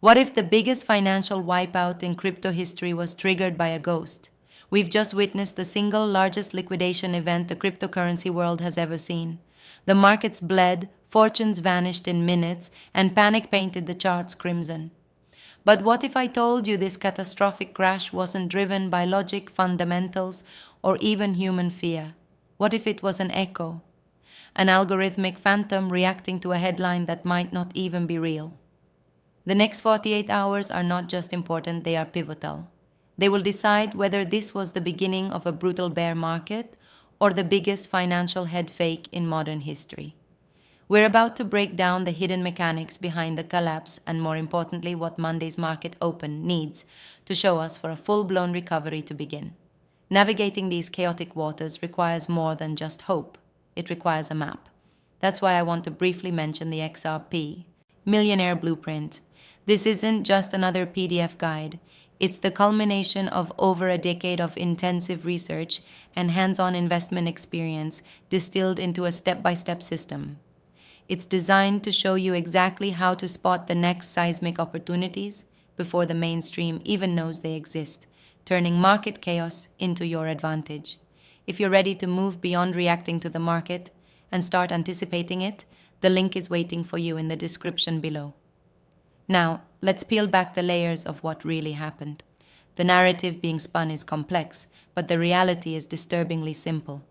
What if the biggest financial wipeout in crypto history was triggered by a ghost? We've just witnessed the single largest liquidation event the cryptocurrency world has ever seen. The markets bled, fortunes vanished in minutes, and panic painted the charts crimson. But what if I told you this catastrophic crash wasn't driven by logic, fundamentals, or even human fear? What if it was an echo? An algorithmic phantom reacting to a headline that might not even be real? The next 48 hours are not just important, they are pivotal. They will decide whether this was the beginning of a brutal bear market or the biggest financial head fake in modern history. We're about to break down the hidden mechanics behind the collapse and, more importantly, what Monday's market open needs to show us for a full-blown recovery to begin. Navigating these chaotic waters requires more than just hope. It requires a map. That's why I want to briefly mention the XRP Millionaire Blueprint. This isn't just another PDF guide. It's the culmination of over a decade of intensive research and hands-on investment experience distilled into a step-by-step system. It's designed to show you exactly how to spot the next seismic opportunities before the mainstream even knows they exist, turning market chaos into your advantage. If you're ready to move beyond reacting to the market and start anticipating it, the link is waiting for you in the description below. Now, let's peel back the layers of what really happened. The narrative being spun is complex, but the reality is disturbingly simple.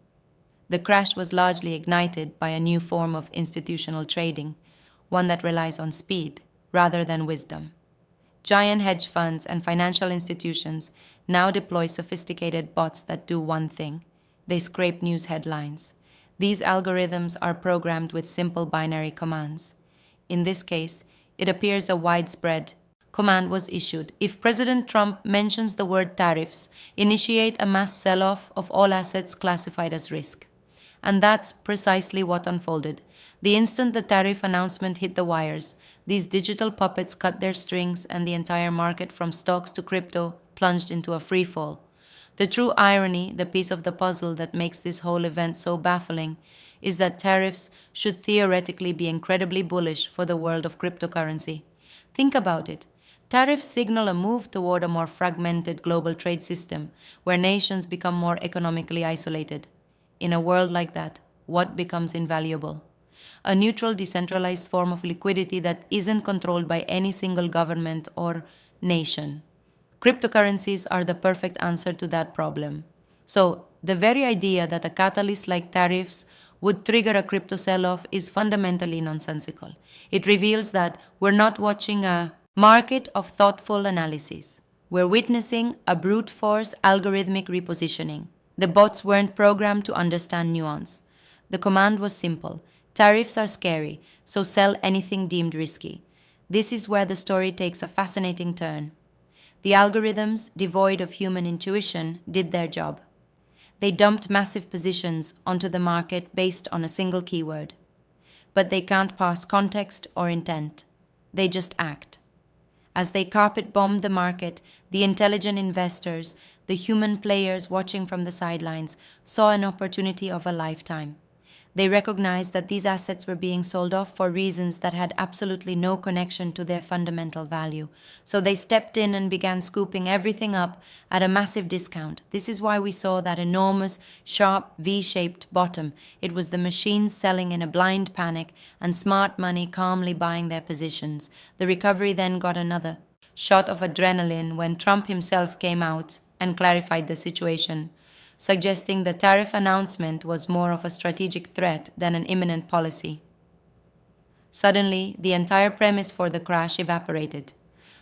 The crash was largely ignited by a new form of institutional trading, one that relies on speed rather than wisdom. Giant hedge funds and financial institutions now deploy sophisticated bots that do one thing: they scrape news headlines. These algorithms are programmed with simple binary commands. In this case, it appears a widespread command was issued: if President Trump mentions the word tariffs, initiate a mass sell-off of all assets classified as risk. And that's precisely what unfolded. The instant the tariff announcement hit the wires, these digital puppets cut their strings and the entire market from stocks to crypto plunged into a free fall. The true irony, the piece of the puzzle that makes this whole event so baffling, is that tariffs should theoretically be incredibly bullish for the world of cryptocurrency. Think about it. Tariffs signal a move toward a more fragmented global trade system, where nations become more economically isolated. In a world like that, what becomes invaluable? A neutral, decentralized form of liquidity that isn't controlled by any single government or nation. Cryptocurrencies are the perfect answer to that problem. So, the very idea that a catalyst like tariffs would trigger a crypto sell-off is fundamentally nonsensical. It reveals that we're not watching a market of thoughtful analysis. We're witnessing a brute force algorithmic repositioning. The bots weren't programmed to understand nuance. The command was simple: tariffs are scary, so sell anything deemed risky. This is where the story takes a fascinating turn. The algorithms, devoid of human intuition, did their job. They dumped massive positions onto the market based on a single keyword. But they can't parse context or intent. They just act. As they carpet-bombed the market, the intelligent investors, the human players watching from the sidelines, saw an opportunity of a lifetime. They recognized that these assets were being sold off for reasons that had absolutely no connection to their fundamental value. So they stepped in and began scooping everything up at a massive discount. This is why we saw that enormous, sharp, V-shaped bottom. It was the machines selling in a blind panic and smart money calmly buying their positions. The recovery then got another shot of adrenaline when Trump himself came out and clarified the situation, suggesting the tariff announcement was more of a strategic threat than an imminent policy. Suddenly, the entire premise for the crash evaporated.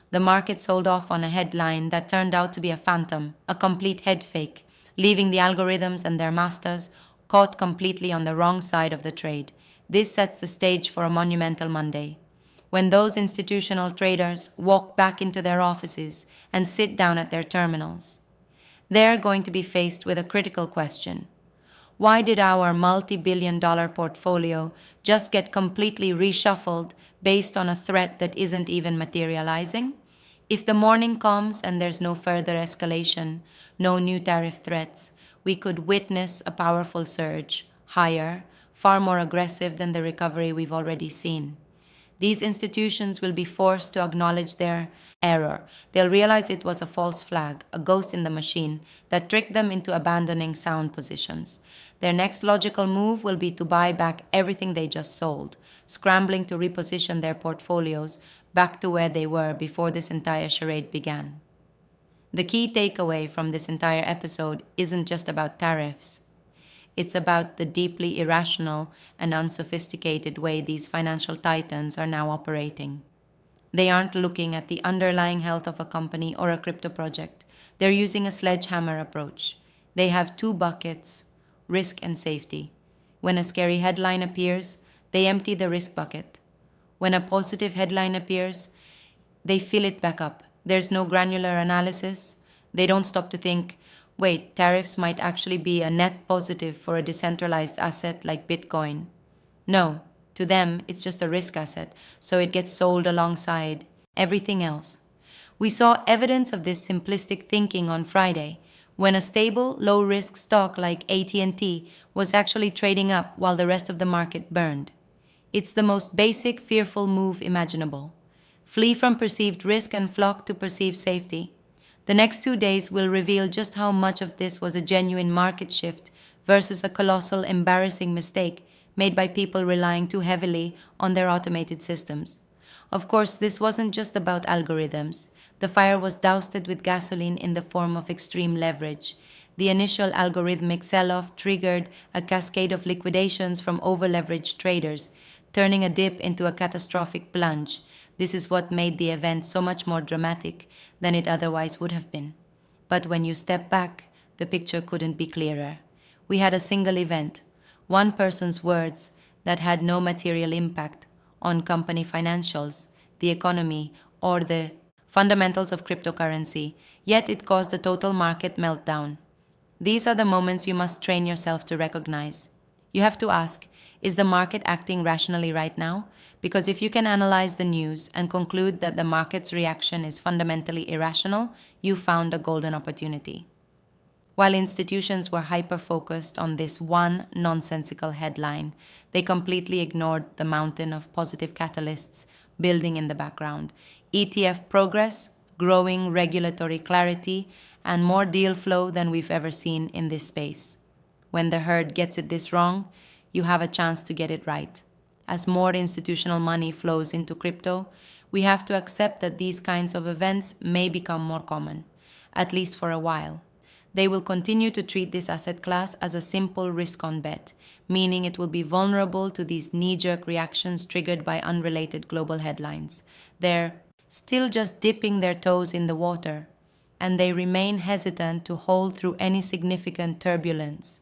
The market sold off on a headline that turned out to be a phantom, a complete head fake, leaving the algorithms and their masters caught completely on the wrong side of the trade. This sets the stage for a monumental Monday, when those institutional traders walk back into their offices and sit down at their terminals. They're going to be faced with a critical question. Why did our multi-billion-dollar portfolio just get completely reshuffled based on a threat that isn't even materializing? If the morning comes and there's no further escalation, no new tariff threats, we could witness a powerful surge, higher, far more aggressive than the recovery we've already seen. These institutions will be forced to acknowledge their error. They'll realize it was a false flag, a ghost in the machine that tricked them into abandoning sound positions. Their next logical move will be to buy back everything they just sold, scrambling to reposition their portfolios back to where they were before this entire charade began. The key takeaway from this entire episode isn't just about tariffs. It's about the deeply irrational and unsophisticated way these financial titans are now operating. They aren't looking at the underlying health of a company or a crypto project. They're using a sledgehammer approach. They have two buckets: risk and safety. When a scary headline appears, they empty the risk bucket. When a positive headline appears, they fill it back up. There's no granular analysis. They don't stop to think, wait, tariffs might actually be a net positive for a decentralized asset like Bitcoin. No, to them, it's just a risk asset, so it gets sold alongside everything else. We saw evidence of this simplistic thinking on Friday, when a stable, low-risk stock like AT&T was actually trading up while the rest of the market burned. It's the most basic, fearful move imaginable. Flee from perceived risk and flock to perceived safety. The next 2 days will reveal just how much of this was a genuine market shift versus a colossal, embarrassing mistake made by people relying too heavily on their automated systems. Of course, this wasn't just about algorithms. The fire was doused with gasoline in the form of extreme leverage. The initial algorithmic sell-off triggered a cascade of liquidations from over-leveraged traders, turning a dip into a catastrophic plunge. This is what made the event so much more dramatic than it otherwise would have been. But when you step back, the picture couldn't be clearer. We had a single event, one person's words that had no material impact on company financials, the economy, or the fundamentals of cryptocurrency, yet it caused a total market meltdown. These are the moments you must train yourself to recognize. You have to ask, is the market acting rationally right now? Because if you can analyze the news and conclude that the market's reaction is fundamentally irrational, you found a golden opportunity. While institutions were hyper-focused on this one nonsensical headline, they completely ignored the mountain of positive catalysts building in the background: ETF progress, growing regulatory clarity, and more deal flow than we've ever seen in this space. When the herd gets it this wrong, you have a chance to get it right. As more institutional money flows into crypto, we have to accept that these kinds of events may become more common, at least for a while. They will continue to treat this asset class as a simple risk-on bet, meaning it will be vulnerable to these knee-jerk reactions triggered by unrelated global headlines. They're still just dipping their toes in the water, and they remain hesitant to hold through any significant turbulence.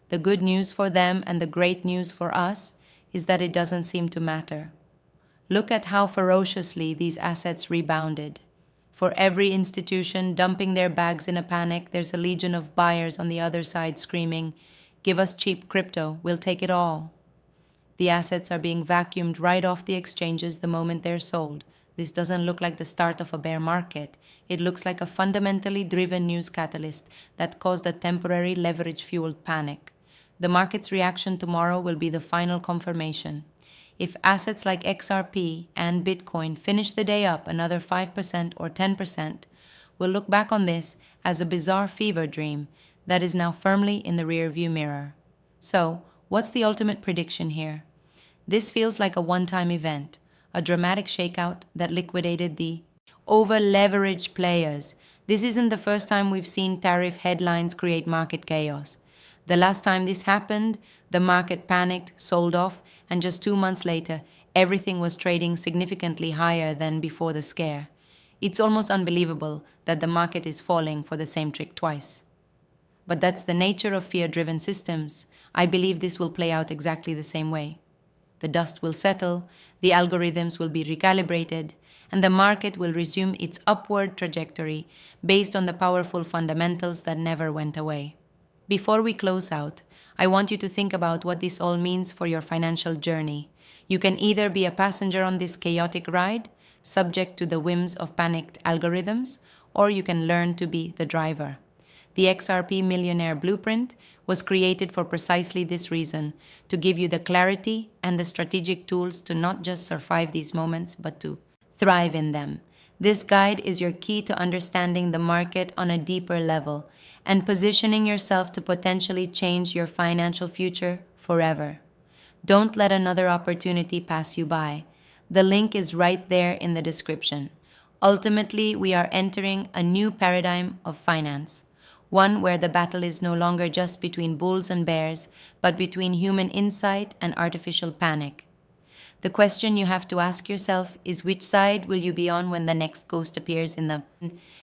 The good news for them and the great news for us is that it doesn't seem to matter. Look at how ferociously these assets rebounded. For every institution dumping their bags in a panic, there's a legion of buyers on the other side screaming, "Give us cheap crypto, we'll take it all." The assets are being vacuumed right off the exchanges the moment they're sold. This doesn't look like the start of a bear market. It looks like a fundamentally driven news catalyst that caused a temporary leverage-fueled panic. The market's reaction tomorrow will be the final confirmation. If assets like XRP and Bitcoin finish the day up another 5% or 10%, we'll look back on this as a bizarre fever dream that is now firmly in the rearview mirror. So, what's the ultimate prediction here? This feels like a one-time event, a dramatic shakeout that liquidated the over-leveraged players. This isn't the first time we've seen tariff headlines create market chaos. The last time this happened, the market panicked, sold off, and just 2 months later, everything was trading significantly higher than before the scare. It's almost unbelievable that the market is falling for the same trick twice. But that's the nature of fear-driven systems. I believe this will play out exactly the same way. The dust will settle, the algorithms will be recalibrated, and the market will resume its upward trajectory based on the powerful fundamentals that never went away. Before we close out, I want you to think about what this all means for your financial journey. You can either be a passenger on this chaotic ride, subject to the whims of panicked algorithms, or you can learn to be the driver. The XRP Millionaire Blueprint was created for precisely this reason, to give you the clarity and the strategic tools to not just survive these moments, but to thrive in them. This guide is your key to understanding the market on a deeper level and positioning yourself to potentially change your financial future forever. Don't let another opportunity pass you by. The link is right there in the description. Ultimately, we are entering a new paradigm of finance, one where the battle is no longer just between bulls and bears, but between human insight and artificial panic. The question you have to ask yourself is, which side will you be on when the next ghost appears in the